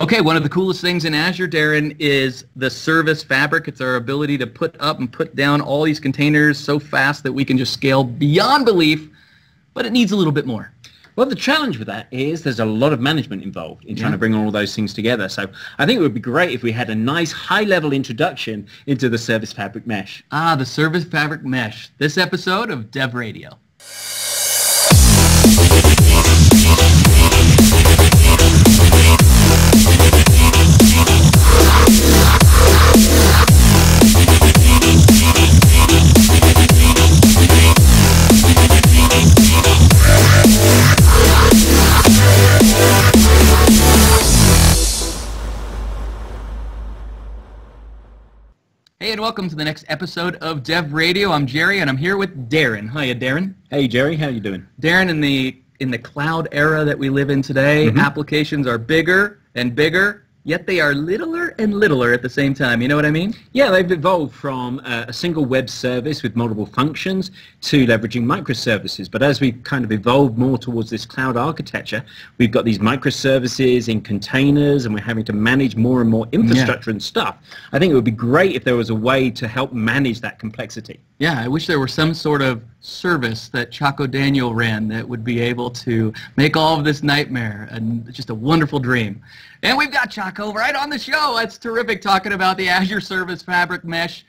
Okay, one of the coolest things in Azure, Daren, is the Service Fabric. It's our ability to put up and put down all these containers so fast that we can just scale beyond belief, but it needs a little bit more. Well, the challenge with that is there's a lot of management involved in trying to bring all those things together. So I think it would be great if we had a nice high-level introduction into the Service Fabric Mesh. Ah, the Service Fabric Mesh. This episode of Dev Radio. Hey, and welcome to the next episode of Dev Radio. I'm Jerry, and I'm here with Daren. Hiya, Daren. Hey, Jerry. How you doing? Daren, in the cloud era that we live in today, applications are bigger and bigger, yet they are littler and littler at the same time. You know what I mean? Yeah, they've evolved from a single web service with multiple functions to leveraging microservices. But as we've kind of evolved more towards this cloud architecture, we've got these microservices in containers, and we're having to manage more and more infrastructure and stuff. I think it would be great if there was a way to help manage that complexity. Yeah, I wish there were some sort of service that Chacko Daniel ran that would be able to make all of this nightmare and just a wonderful dream. And we've got Chacko right on the show. It's terrific talking about the Azure Service Fabric Mesh.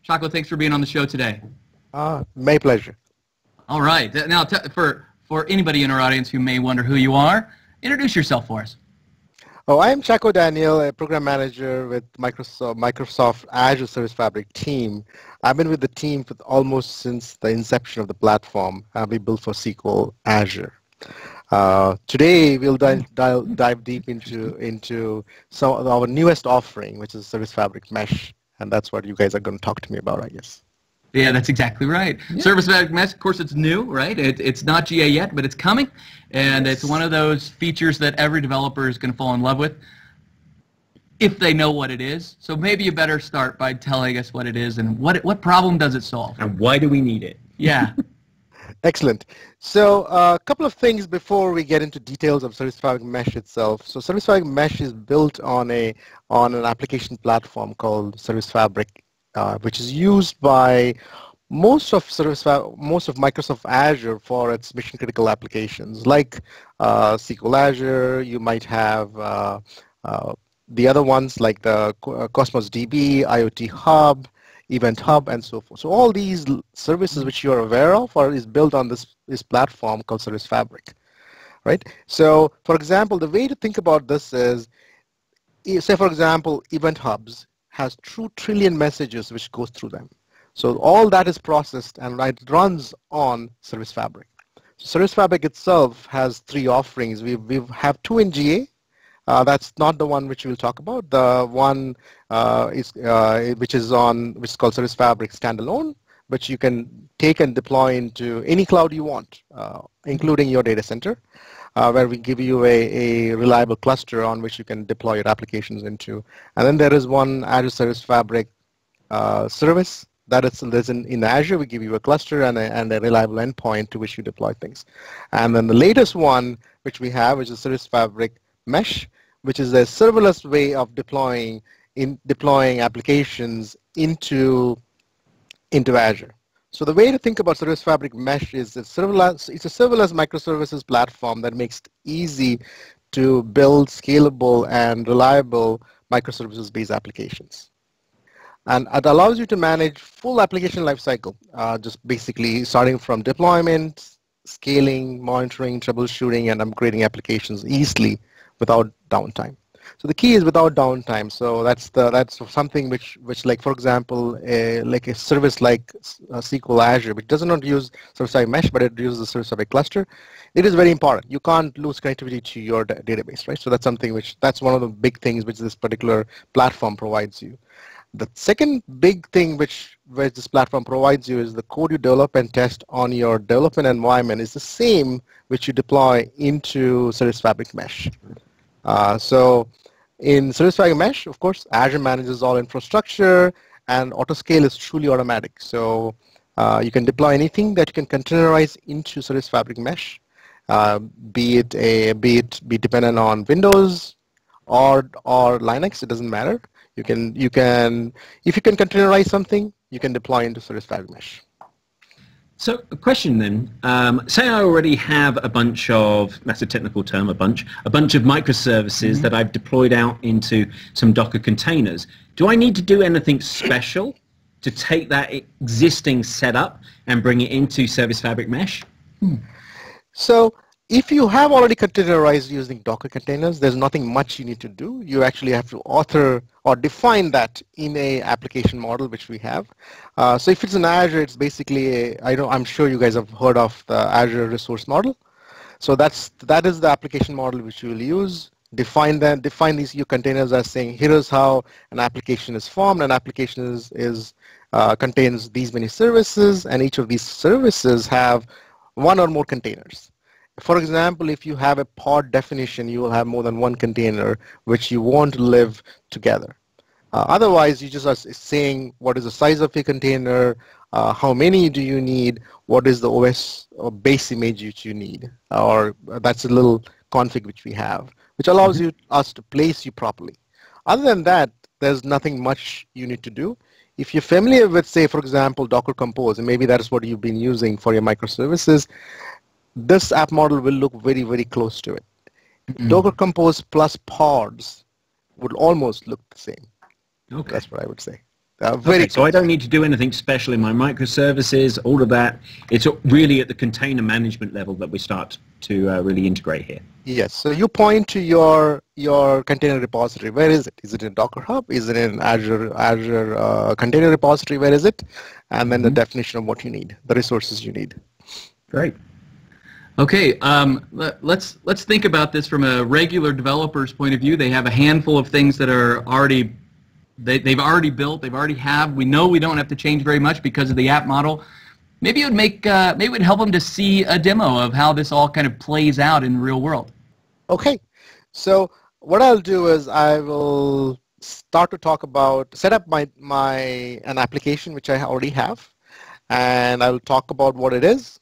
Chacko, thanks for being on the show today. My pleasure. All right. Now, for anybody in our audience who may wonder who you are, introduce yourself for us. Oh, I'm Chacko Daniel, a program manager with Microsoft Azure Service Fabric team. I've been with the team for almost since the inception of the platform we built for SQL Azure. Today we'll dive deep into some of our newest offering, which is Service Fabric Mesh, and that's what you guys are going to talk to me about, I guess. Yeah, that's exactly right. Yeah. Service Fabric Mesh, of course, it's new, right? It's not GA yet, but it's coming, and it's one of those features that every developer is going to fall in love with if they know what it is. So maybe you better start by telling us what it is and what problem does it solve. And why do we need it? Yeah. Excellent. So a couple of things before we get into details of Service Fabric Mesh itself. So Service Fabric Mesh is built on an application platform called Service Fabric, which is used by most of Microsoft Azure for its mission-critical applications, like SQL Azure. You might have the other ones like the Cosmos DB, IoT Hub, Event Hub, and so forth. So all these services which you are aware of is built on this platform called Service Fabric, right? So, for example, the way to think about this is, say, for example, Event Hubs has 2 trillion messages which goes through them. So all that is processed and it runs on Service Fabric. So Service Fabric itself has 3 offerings. We have 2 in GA. That's not the one which we'll talk about. The one which is called Service Fabric Standalone, which you can take and deploy into any cloud you want, including your data center, where we give you a reliable cluster on which you can deploy your applications into. And then there is one Azure Service Fabric service that is in Azure. We give you a cluster and a reliable endpoint to which you deploy things. And then the latest one which we have, which is Service Fabric Mesh, which is a serverless way of deploying applications into Azure. So the way to think about Service Fabric Mesh is it's a serverless microservices platform that makes it easy to build scalable and reliable microservices-based applications. And it allows you to manage full application lifecycle, just basically starting from deployment, scaling, monitoring, troubleshooting, and upgrading applications easily without downtime. So the key is without downtime. So that's something which like, for example, like a service like SQL Azure, which does not use Service Fabric Mesh, but it uses the Service Fabric cluster. It is very important. You can't lose connectivity to your database, right? So that's something that's one of the big things which this particular platform provides you. The second big thing which this platform provides you is the code you develop and test on your development environment is the same which you deploy into Service Fabric Mesh. So in Service Fabric Mesh, of course, Azure manages all infrastructure, and autoscale is truly automatic. So you can deploy anything that you can containerize into Service Fabric Mesh, be dependent on Windows, or Linux. It doesn't matter. You can if you can containerize something, you can deploy into Service Fabric Mesh. So a question then, say I already have a bunch of, that's a technical term, a bunch of microservices that I've deployed out into some Docker containers. Do I need to do anything special to take that existing setup and bring it into Service Fabric Mesh? So if you have already containerized using Docker containers, there's nothing much you need to do. You actually have to author or define that in a application model, which we have. So if it's in Azure, it's basically I'm sure you guys have heard of the Azure resource model. So that is the application model which you will use. Define these your containers as saying, here is how an application is formed. An application contains these many services, and each of these services have one or more containers. For example, if you have a pod definition, you will have more than one container which you want to live together. Otherwise, you just are saying what is the size of your container, how many do you need, what is the OS or base image which you need, or that's a little config which we have, which allows us to place you properly. Other than that, there's nothing much you need to do. If you're familiar with, say, for example, Docker Compose, and maybe that is what you've been using for your microservices, this app model will look very, very close to it. Docker Compose plus pods would almost look the same. Okay. That's what I would say. So I don't need to do anything special in my microservices, all of that. It's really at the container management level that we start to really integrate here. Yes. So you point to your container repository. Where is it? Is it in Docker Hub? Is it in Azure Container Repository? Where is it? And then the definition of what you need, the resources you need. Great. Okay, let's think about this from a regular developer's point of view. They have a handful of things that are already they've already built, we know we don't have to change very much because of the app model. Maybe it would help them to see a demo of how this all kind of plays out in the real world. Okay, so what I'll do is I will start to set up an application which I already have, and I'll talk about what it is,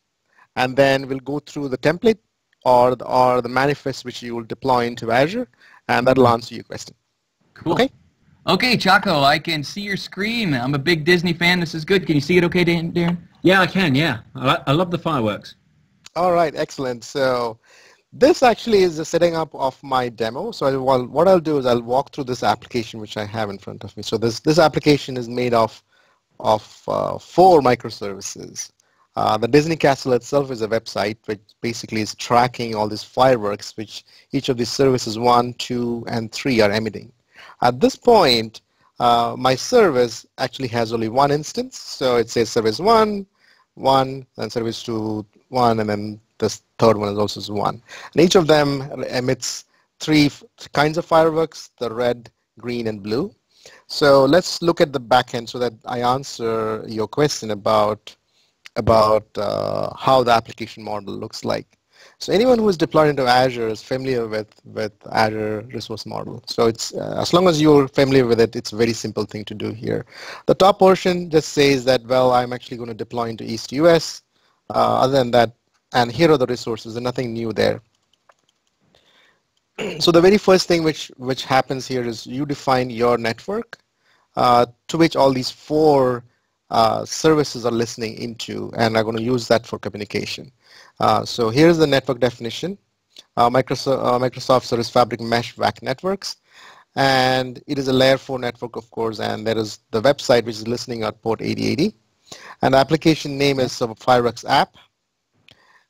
and then we'll go through the template or the manifest which you will deploy into Azure, and that'll answer your question. Cool. Okay. Okay, Chacko, I can see your screen. I'm a big Disney fan. This is good. Can you see it okay, Daren? Yeah, I can, yeah. I love the fireworks. All right, excellent. So this actually is the setting up of my demo. So what I'll do is I'll walk through this application which I have in front of me. So this application is made of 4 microservices. The Disney Castle itself is a website which basically is tracking all these fireworks which each of these services 1, 2, and 3 are emitting. At this point, my service actually has only one instance. So it says service 1, then service 2, 1, and then this third one is also 1. And each of them emits 3 kinds of fireworks, the red, green, and blue. So let's look at the backend so that I answer your question about how the application model looks like. So anyone who is deployed into Azure is familiar with Azure resource model. So it's as long as you're familiar with it, it's a very simple thing to do here. The top portion just says that, well, I'm actually going to deploy into East US. Other than that, and here are the resources, and nothing new there. So the very first thing which happens here is you define your network to which all these 4 services are listening into, and I'm going to use that for communication. So here's the network definition, Microsoft Service Fabric Mesh WAC networks, and it is a layer 4 network, of course, and there is the website which is listening at port 8080, and the application name is Fireworks app,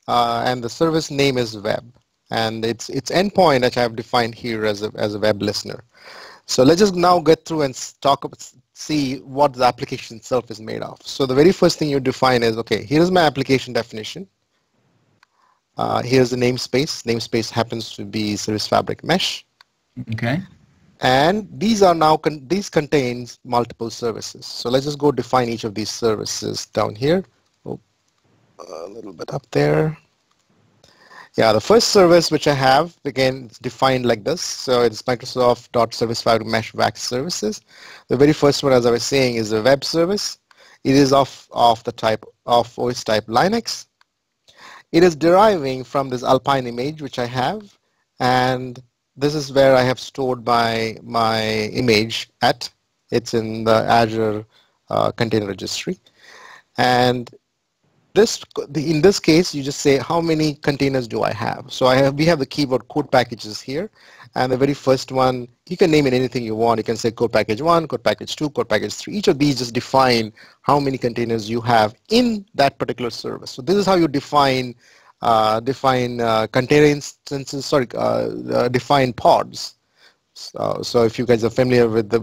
and the service name is web, and its endpoint which I have defined here as a web listener. So let's just now get through and see what the application itself is made of. So the very first thing you define is, okay, here's my application definition. Here's the namespace. Namespace happens to be Service Fabric Mesh. Okay. And these are now these contains multiple services. So let's just go define each of these services down here. Oh, a little bit up there. Yeah, the first service which I have, again, it's defined like this. So it's Microsoft.Service Fabric Mesh WAC services. The very first one, as I was saying, is a web service. It is of the type of OS type Linux. It is deriving from this Alpine image which I have, and this is where I have stored my image at. It's in the Azure container registry. And in this case, you just say, how many containers do I have? So we have the keyword code packages here. And the very first one, you can name it anything you want. You can say code package 1, code package 2, code package 3. Each of these just define how many containers you have in that particular service. So this is how you define container instances, define pods. So if you guys are familiar with the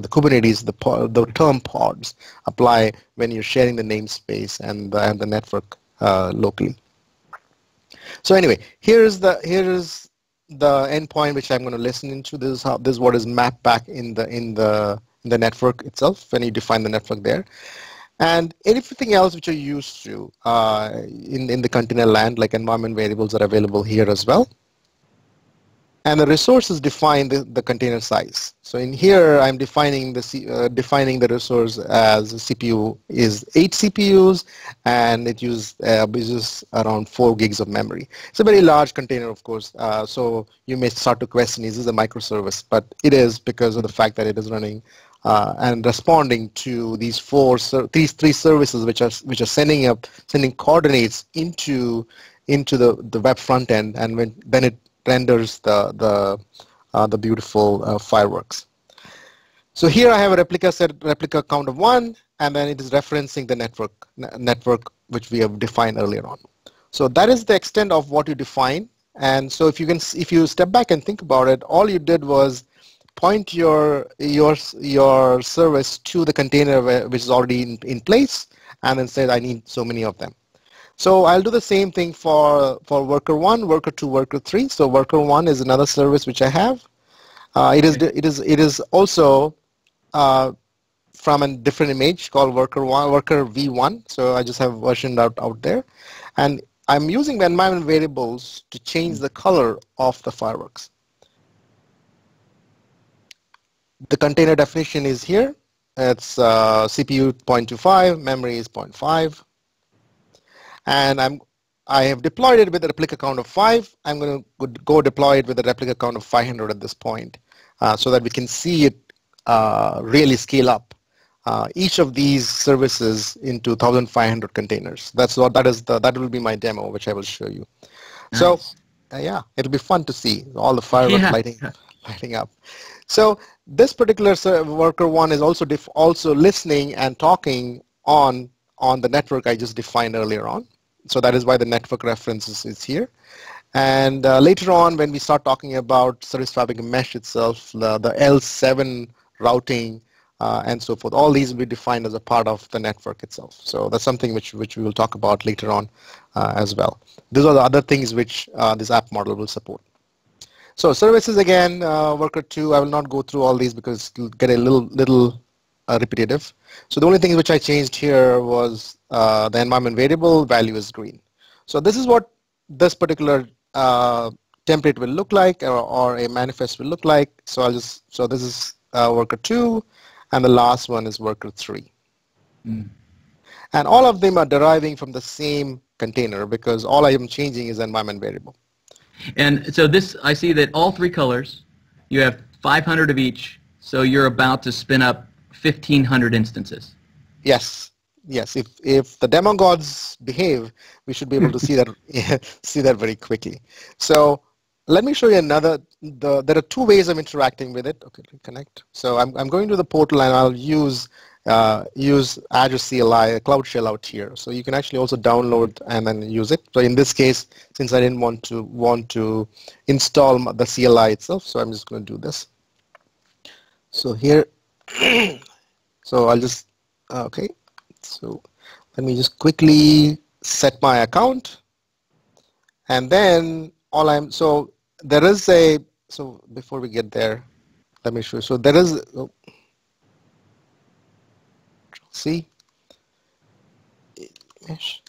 Kubernetes, the term pods apply when you're sharing the namespace and the network locally. So anyway, here is the endpoint which I'm going to listen into. This is what is mapped back in the network itself when you define the network there. And everything else which you're used to in the container land, like environment variables, are available here as well. And the resources define the container size. So in here, I'm defining the resource as CPU is 8 CPUs, and it uses around 4 gigs of memory. It's a very large container, of course. So you may start to question, is this a microservice? But it is, because of the fact that it is running and responding to these three services which are sending coordinates into the web front end, and then it renders the beautiful fireworks. So here I have a replica count of 1, and then it is referencing the network which we have defined earlier on. So that is the extent of what you define. And so if you step back and think about it, all you did was point your service to the container which is already in place, and then say I need so many of them. So I'll do the same thing for worker 1, worker 2, worker 3. So worker 1 is another service which I have. It is also from a different image called worker V1. So I just have versioned out there, and I'm using the environment variables to change the color of the fireworks. The container definition is here. It's CPU 0.25, memory is 0.5. And I have deployed it with a replica count of 5. I'm going to go deploy it with a replica count of 500 at this point, so that we can see it really scale up each of these services into 1,500 containers. That will be my demo, which I will show you. Nice. So yeah, it'll be fun to see all the fireworks lighting up. So this particular worker 1 is also listening and talking on the network I just defined earlier on. So that is why the network reference is here. And later on, when we start talking about Service Fabric Mesh itself, the L7 routing and so forth, all these will be defined as a part of the network itself. So that's something which we will talk about later on as well. These are the other things which this app model will support. So services again, worker 2, I will not go through all these because it'll get a little repetitive. So the only thing which I changed here was the environment variable value is green. So this is what this particular template will look like, or a manifest will look like. So this is worker 2, and the last one is worker 3. And all of them are deriving from the same container, because all I am changing is the environment variable. And so I see that all 3 colors, you have 500 of each, so you're about to spin up 1,500 instances. Yes. If the demo gods behave, we should be able to see that very quickly. So let me show you another. There are 2 ways of interacting with it. Okay, connect. So I'm going to the portal, and I'll use Azure CLI, Cloud Shell out here. So you can actually also download and then use it. So in this case, since I didn't want to install the CLI itself, so I'm just going to do this. So here, so I'll just, okay. So let me just quickly set my account, and then so before we get there, let me show you. So there is, see, Mesh.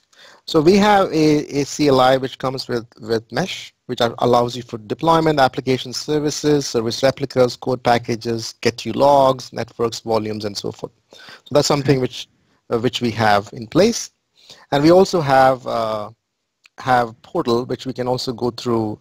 So we have a CLI which comes with Mesh, which allows you for deployment, application services, service replicas, code packages, get you logs, networks, volumes, and so forth. So that's something which we have in place. And we also have portal, which we can also go through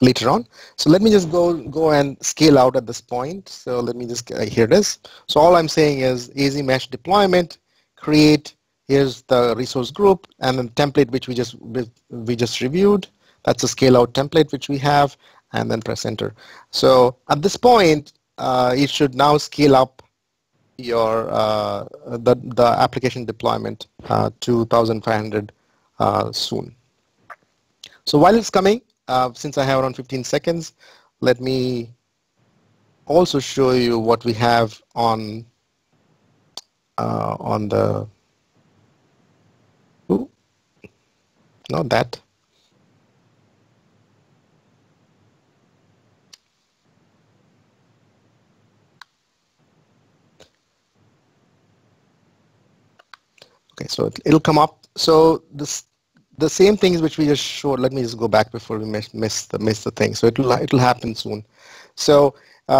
later on. So let me just go and scale out at this point. So let me just here it is. So all I'm saying is AZ mesh deployment, create. Here's the resource group and then template which we just reviewed. That's a scale out template which we have, and then press enter. So at this point, it should now scale up your the application deployment to 1,500 soon. So while it's coming, since I have around 15 seconds, let me also show you what we have on the. Ooh, not that. Okay, so it'll come up. So the same things which we just showed. Let me just go back before we miss the thing. So it'll happen soon. So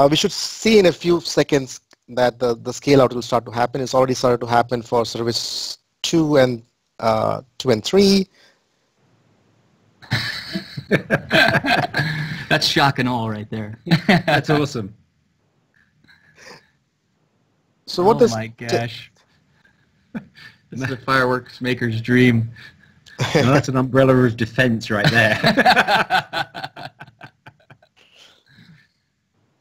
we should see in a few seconds that the scale out will start to happen. It's already started to happen for service 2 and 3. That's shock and all right there. That's awesome. So what oh my gosh. This is the fireworks maker's dream. No, that's an umbrella of defense right there.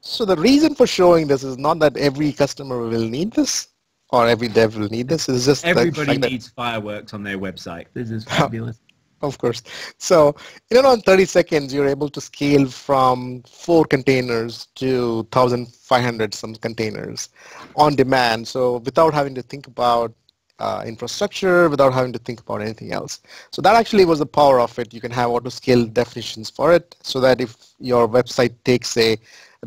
So the reason for showing this is not that every customer will need this or every dev will need this. It's just everybody needs fireworks on their website. This is fabulous. Of course. So in around 30 seconds, you're able to scale from 4 containers to 1,500 some containers on demand. So without having to think about infrastructure, without having to think about anything else. So that actually was the power of it. You can have auto-scale definitions for it, so that if your website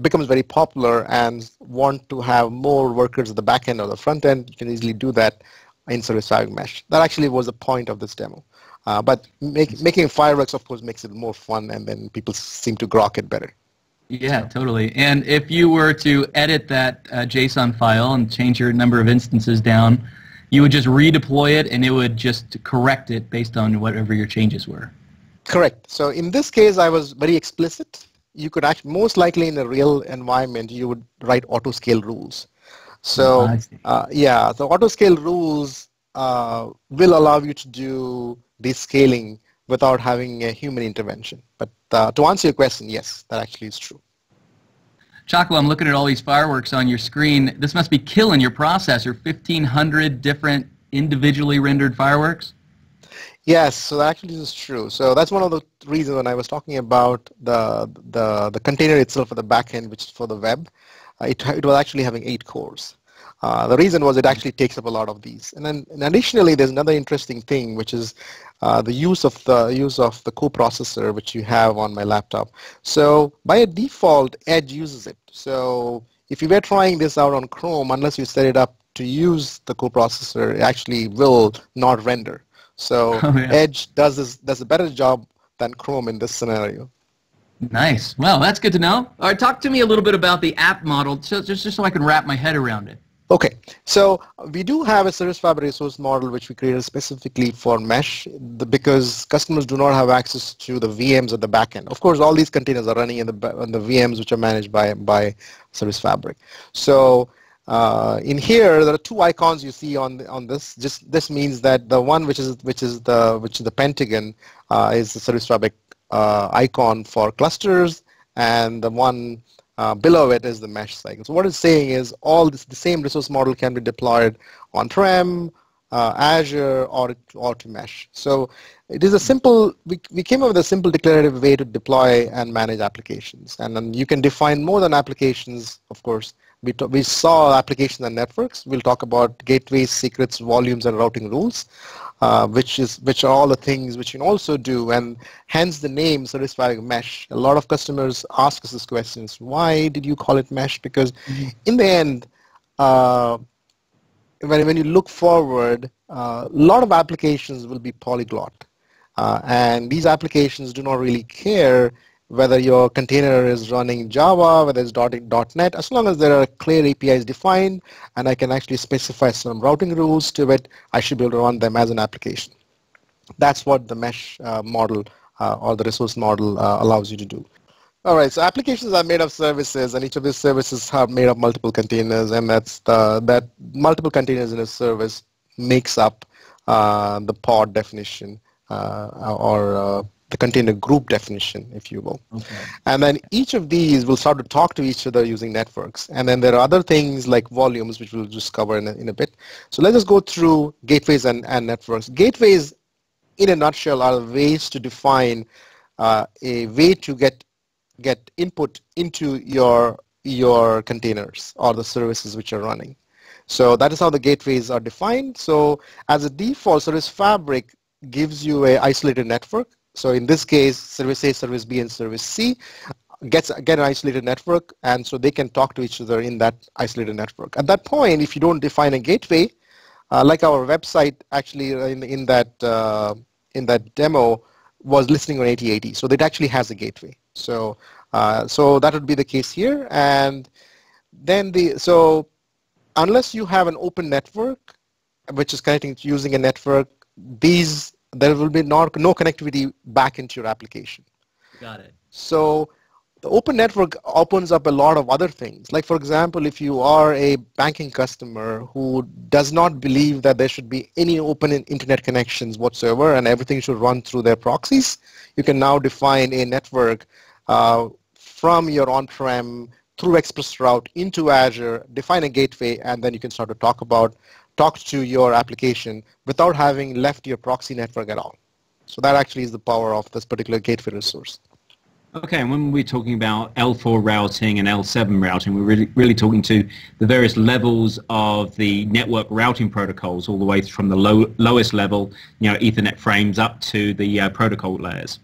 becomes very popular and want to have more workers at the back end or the front end, you can easily do that in Service Fabric Mesh. That actually was the point of this demo. But making fireworks, of course, makes it more fun, and then people seem to grok it better. Yeah, totally. And if you were to edit that JSON file and change your number of instances down, you would just redeploy it, and it would just correct it based on whatever your changes were. Correct. So in this case, I was very explicit. You could actually, most likely in a real environment, you would write auto-scale rules. So yeah, the auto-scale rules will allow you to do this scaling without having a human intervention. But to answer your question, yes, that actually is true. Chacko, I'm looking at all these fireworks on your screen. This must be killing your processor, 1,500 different individually rendered fireworks? Yes, so that actually is true. So that's one of the reasons when I was talking about the container itself for the backend, which is for the web, it was actually having 8 cores. The reason was it actually takes up a lot of these. And then additionally, there's another interesting thing, which is the use of the coprocessor, which you have on my laptop. So by default, Edge uses it. So if you were trying this out on Chrome, unless you set it up to use the coprocessor, it actually will not render. So Edge does a better job than Chrome in this scenario. Nice. Well, that's good to know. All right, talk to me a little bit about the app model, just so I can wrap my head around it. Okay, so we do have a Service Fabric resource model which we created specifically for Mesh because customers do not have access to the VMs at the backend. Of course, all these containers are running in the VMs which are managed by Service Fabric. So in here, there are 2 icons you see on this. This means that the one which is the Pentagon is the Service Fabric icon for clusters, and the one below it is the mesh cycle. So what it's saying is the same resource model can be deployed on-prem, Azure, or to mesh. So it is a simple, we came up with a simple declarative way to deploy and manage applications. And then you can define more than applications, of course. We saw applications and networks. We'll talk about gateways, secrets, volumes, and routing rules, which are all the things which you can also do, and hence the name Service Fabric Mesh. A lot of customers ask us these questions. Why did you call it Mesh? Because in the end, when you look forward, a lot of applications will be polyglot, and these applications do not really care whether your container is running Java, whether it's .NET, as long as there are clear APIs defined and I can actually specify some routing rules to it, I should be able to run them as an application. That's what the mesh model or the resource model allows you to do. All right, so applications are made of services, and each of these services are made of multiple containers, and that multiple containers in a service makes up the pod definition or the container group definition, if you will. Okay. And then each of these will start to talk to each other using networks. And then there are other things like volumes, which we'll just cover in a bit. So let's just go through gateways and networks. Gateways, in a nutshell, are ways to define a way to get input into your containers or the services which are running. So that is how the gateways are defined. So as a default, Service Fabric gives you an isolated network. So in this case, Service A, Service B, and Service C get an isolated network, and so they can talk to each other in that isolated network. At that point, if you don't define a gateway, like our website actually in that demo was listening on 8080, so it actually has a gateway. So that would be the case here, and then unless you have an open network, which is connecting to using a network, there will be no connectivity back into your application. Got it. So the open network opens up a lot of other things. Like, for example, if you are a banking customer who does not believe that there should be any open internet connections whatsoever and everything should run through their proxies, you can now define a network from your on-prem through ExpressRoute into Azure, define a gateway, and then you can start to talk to your application without having left your proxy network at all. So that actually is the power of this particular gateway resource. Okay, and when we're talking about L4 routing and L7 routing, we're really talking to the various levels of the network routing protocols, all the way from the lowest level, Ethernet frames, up to the protocol layers.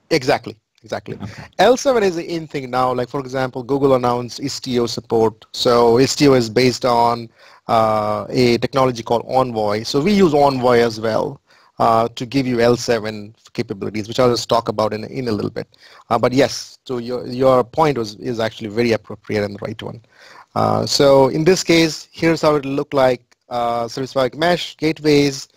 Exactly. Okay. L7 is the in thing now. Like, for example, Google announced Istio support. So Istio is based on a technology called Envoy. So we use Envoy as well to give you L7 capabilities, which I'll just talk about in a little bit. But yes, so your point is actually very appropriate and the right one. So in this case, here's how it will look like: Service Fabric Mesh, gateways,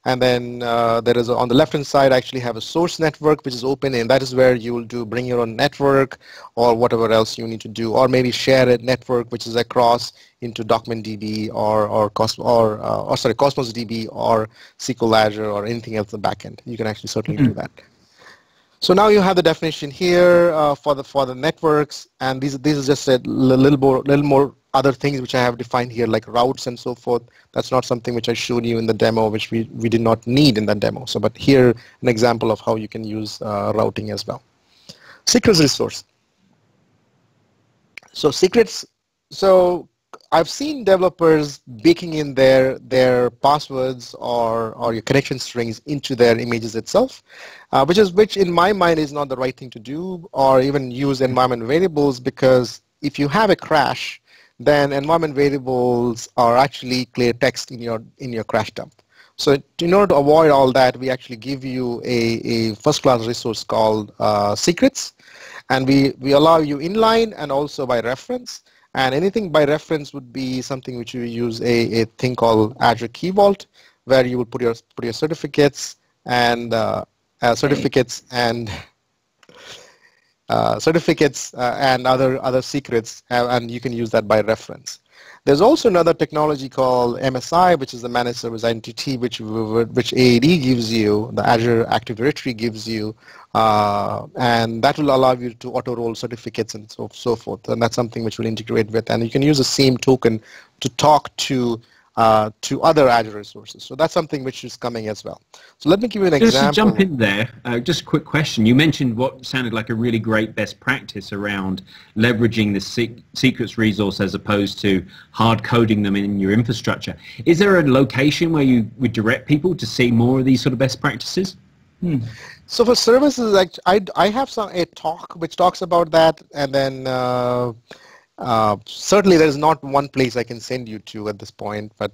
and then there is on the left-hand side actually have a source network which is open, and that is where you will bring your own network or whatever else you need to do, or maybe share a network which is across into DocumentDB or Cosmos DB or SQL Azure or anything else in the backend. You can actually certainly do that. So now you have the definition here for the networks, and these are just a little more other things which I have defined here, like routes and so forth. That's not something which I showed you in the demo, which we did not need in that demo. So, but here an example of how you can use routing as well. Secrets resource. So secrets. So I've seen developers baking in their passwords or your connection strings into their images itself, which in my mind is not the right thing to do, or even use environment variables, because if you have a crash, then environment variables are actually clear text in your crash dump. So in order to avoid all that, we actually give you a first-class resource called secrets, and we allow you inline and also by reference. And anything by reference would be something which you use a thing called Azure Key Vault, where you will put your certificates and other secrets, and you can use that by reference. There's also another technology called MSI, which is the Managed Service Identity, which AAD gives you, the Azure Active Directory gives you, and that will allow you to auto-roll certificates and so forth. And that's something which will integrate with, and you can use the same token to talk to other Azure resources. So that's something which is coming as well. So let me give you an example. Just to jump in there, just a quick question. You mentioned what sounded like a really great best practice around leveraging the secrets resource as opposed to hard coding them in your infrastructure. Is there a location where you would direct people to see more of these sort of best practices? So for services, I have a talk which talks about that, and then certainly there is not one place I can send you to at this point, but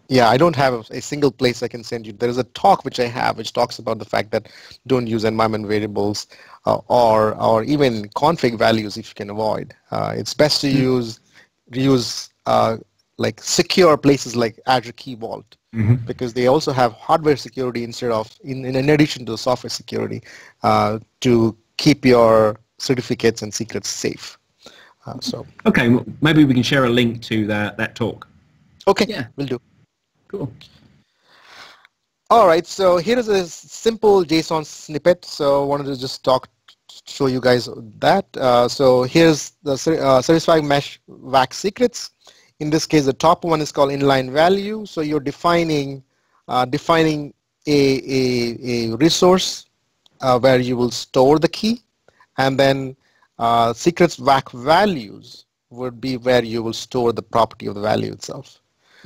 yeah, I don't have a single place I can send you. There is a talk which I have which talks about the fact that don't use environment variables or even config values if you can avoid. It's best to use secure places like Azure Key Vault, because they also have hardware security instead of in addition to the software security to keep your certificates and secrets safe. Okay, well, maybe we can share a link to that talk. Okay, Yeah. will do. Cool. All right, so here is a simple JSON snippet. So I wanted to just show you guys that. So here's the Service Fabric Mesh VAC secrets. In this case, the top one is called inline value. So you're defining a resource where you will store the key, and then secrets VAC values would be where you will store the property of the value itself.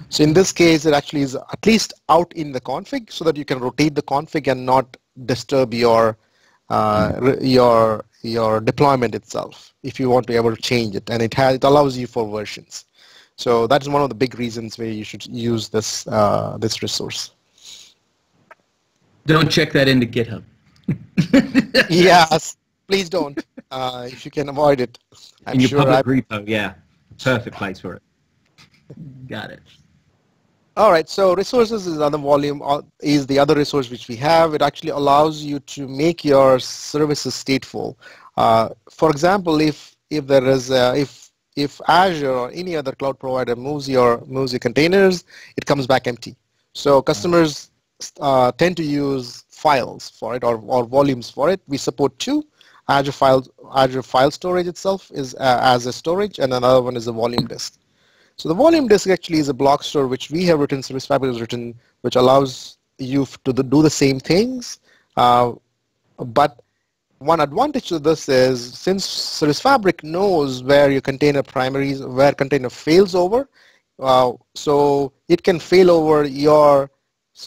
So in this case, it actually is at least out in the config so that you can rotate the config and not disturb your deployment itself if you want to ever change it, and it allows you for versions. So that's one of the big reasons where you should use this resource. Don't check that into GitHub. Yes, please don't. If you can avoid it. In your public repo, yeah, perfect place for it. Got it. All right, so resources is another volume, is the other resource which we have. It actually allows you to make your services stateful. For example, if there is if Azure or any other cloud provider moves your containers, it comes back empty. So customers tend to use files for it or volumes for it. We support two. Azure file storage itself is as a storage, and another one is a volume disk. So the volume disk actually is a block store which we have written, Service Fabric has written, which allows you to do the same things. But one advantage to this is, since Service Fabric knows where your container where container fails over, so it can fail over your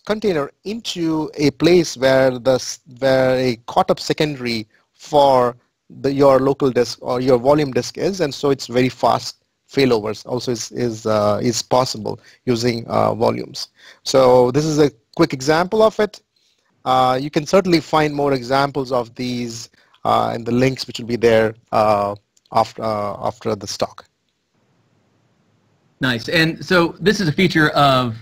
container into a place where a caught up secondary for your local disk or your volume disk is, and so it's very fast. Failovers also is possible using volumes. So this is a quick example of it. You can certainly find more examples of these in the links which will be there after this talk. Nice. And so this is a feature of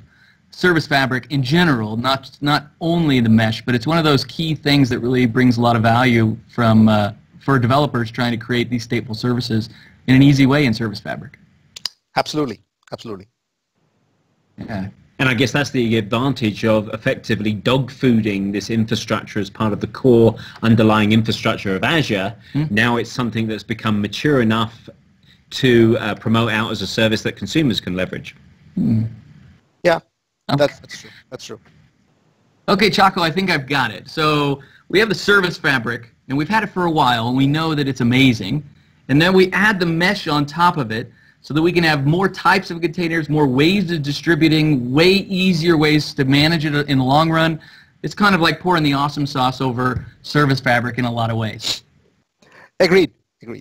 Service Fabric in general, not only the mesh, but it's one of those key things that really brings a lot of value for developers trying to create these stateful services in an easy way in Service Fabric. Absolutely, absolutely. Yeah. And I guess that's the advantage of effectively dog fooding this infrastructure as part of the core underlying infrastructure of Azure. Now it's something that's become mature enough to promote out as a service that consumers can leverage. Yeah, Okay. that's true. That's true. Okay, Chacko, I think I've got it. So we have the Service Fabric, and we've had it for a while, and we know that it's amazing. And then we add the mesh on top of it so that we can have more types of containers, more ways of distributing, way easier ways to manage it in the long run. It's kind of like pouring the awesome sauce over Service Fabric in a lot of ways. Agreed.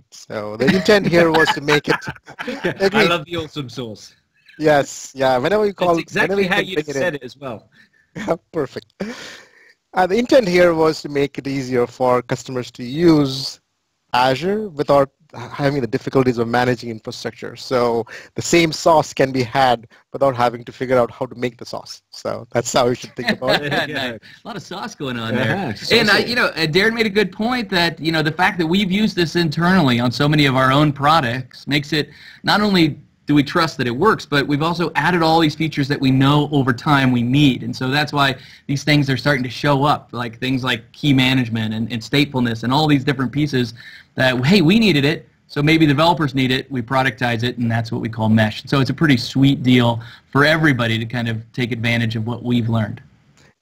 So the intent here was to make it. I love the awesome sauce. Yes, yeah. Whenever you call, it's exactly how you said it as well. Yeah, perfect. The intent here was to make it easier for customers to use Azure without having the difficulties of managing infrastructure. So the same sauce can be had without having to figure out how to make the sauce. So that's how you should think about it. Nice. A lot of sauce going on there. And Daren made a good point that the fact that we've used this internally on so many of our own products makes it not only do we trust that it works, but we've also added all these features that we know over time we need. And so that's why these things are starting to show up, like things like key management and statefulness and all these different pieces that, hey, we needed it, so maybe developers need it, we productize it, and that's what we call mesh. So it's a pretty sweet deal for everybody to kind of take advantage of what we've learned.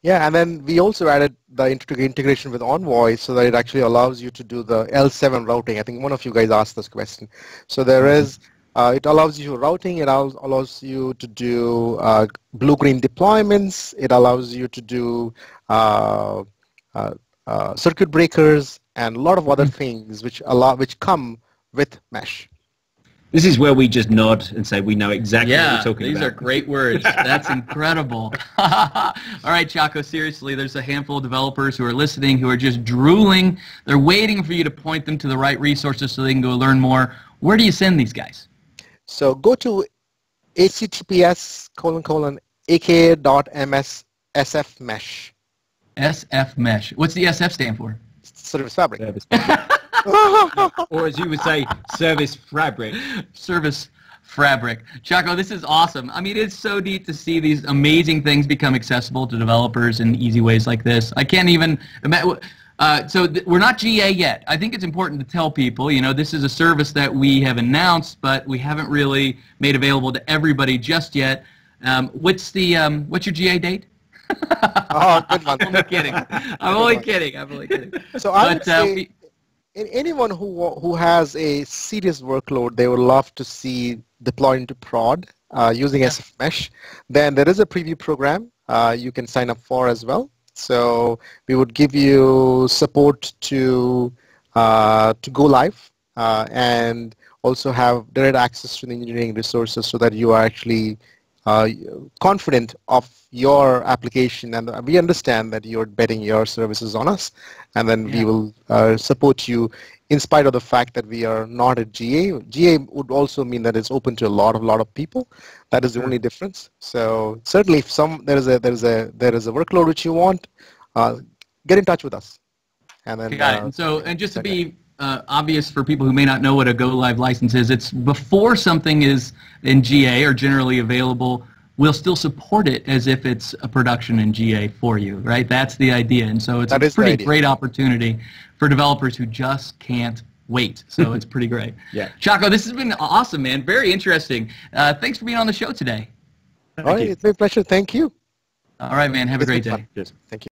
Yeah, and then we also added the integration with Envoy so that it actually allows you to do the L7 routing. I think one of you guys asked this question. So there is it allows you routing, it allows you to do blue-green deployments, it allows you to do circuit breakers, and a lot of other things which come with mesh. This is where we just nod and say we know exactly what we're talking about. Yeah, these are great words. That's incredible. All right, Chacko, seriously, there's a handful of developers who are listening who are just drooling. They're waiting for you to point them to the right resources so they can go learn more. Where do you send these guys? So go to https://aka.ms SF SF Mesh. What's the SF stand for? Service Fabric. Service or as you would say, Service Fabric. Service Fabric. Chacko, this is awesome. I mean, it's so neat to see these amazing things become accessible to developers in easy ways like this. I can't even imagine. We're not GA yet. I think it's important to tell people, this is a service that we have announced, but we haven't really made available to everybody just yet. What's your GA date? Oh, good one. I'm only kidding. I'm only kidding. So I would say anyone who has a serious workload, they would love to see deployed into prod using SF Mesh. Then there is a preview program you can sign up for as well. So we would give you support to go live and also have direct access to the engineering resources so that you are actually confident of your application, and we understand that you're betting your services on us, and then we will support you in spite of the fact that we are not at GA. GA would also mean that it's open to a lot of people. That is the only difference. So certainly, if there is a workload which you want, get in touch with us. And then got it. And just to be obvious for people who may not know what a go live license is, it's before something is in GA or generally available. We'll still support it as if it's a production in GA for you, right? That's the idea. And so it's a pretty great opportunity for developers who just can't wait. So it's pretty great. Yeah. Chacko, this has been awesome, man. Very interesting. Thanks for being on the show today. All right, it's my pleasure. Thank you. All right, man. Have a great day. Cheers. Thank you.